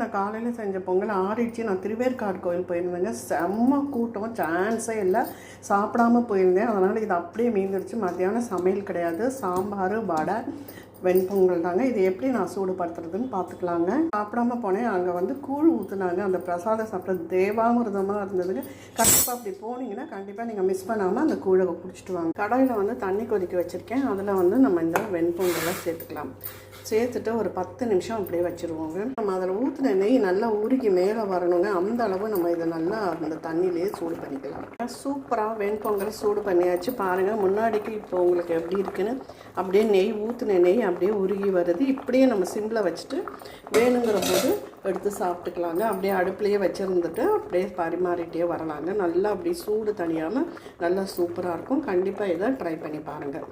நான் காலையில் செஞ்ச பொங்கல் ஆறிடுச்சு. நான் திருவேற்காடு கோயில் போயிருந்தேங்க. செம்ம கூட்டம், சான்ஸே இல்லை. சாப்பிடாமல் போயிருந்தேன். அதனால் இது அப்படியே மீந்துடுச்சு. மத்தியானம் சமையல் கிடையாது. சாம்பார், வடை, வெண்பொங்கல் தாங்க. இது எப்படி நான் சூடுபடுத்துறதுன்னு பார்த்துக்கலாங்க. சாப்பிடாம போனேன். அங்கே வந்து கூழ் ஊற்றுனாங்க. அந்த பிரசாதம் சாப்பிட்றது தேவாமிர்தமாக இருந்ததுங்க. கண்டிப்பாக அப்படி போனீங்கன்னா கண்டிப்பாக நீங்கள் மிஸ் பண்ணாமல் அந்த கூழை குடிச்சிட்டு வாங்க. கடாயில் வந்து தண்ணி கொதிக்க வச்சுருக்கேன். அதில் வந்து நம்ம இந்த வெண்பொங்கலை சேர்த்துக்கலாம். சேர்த்துட்டு ஒரு 10 நிமிஷம் அப்படியே வச்சுருவோங்க. நம்ம அதில் ஊற்றின நெய் நல்லா உருகி மேலே வரணுங்க. அந்த அளவு நம்ம இதை நல்லா அந்த தண்ணியிலே சூடு பண்ணிக்கலாம். சூப்பராக வெண்பொங்கல் சூடு பண்ணியாச்சு. பாருங்கள், முன்னாடிக்கு இப்போ உங்களுக்கு எப்படி இருக்குன்னு. அப்படியே நெய் ஊற்றின நெய் அப்படியே உருகி வருது. இப்படியே நம்ம சிம்மில் வச்சுட்டு வேணுங்கிற போது எடுத்து சாப்பிட்டுக்கலாங்க. அப்படியே அடுப்புலையே வச்சுருந்துட்டு அப்படியே பரிமாறிட்டே வரலாங்க. நல்லா அப்படியே சூடு தணியாமல் நல்லா சூப்பராக இருக்கும். கண்டிப்பாக இதை ட்ரை பண்ணி பாருங்கள்.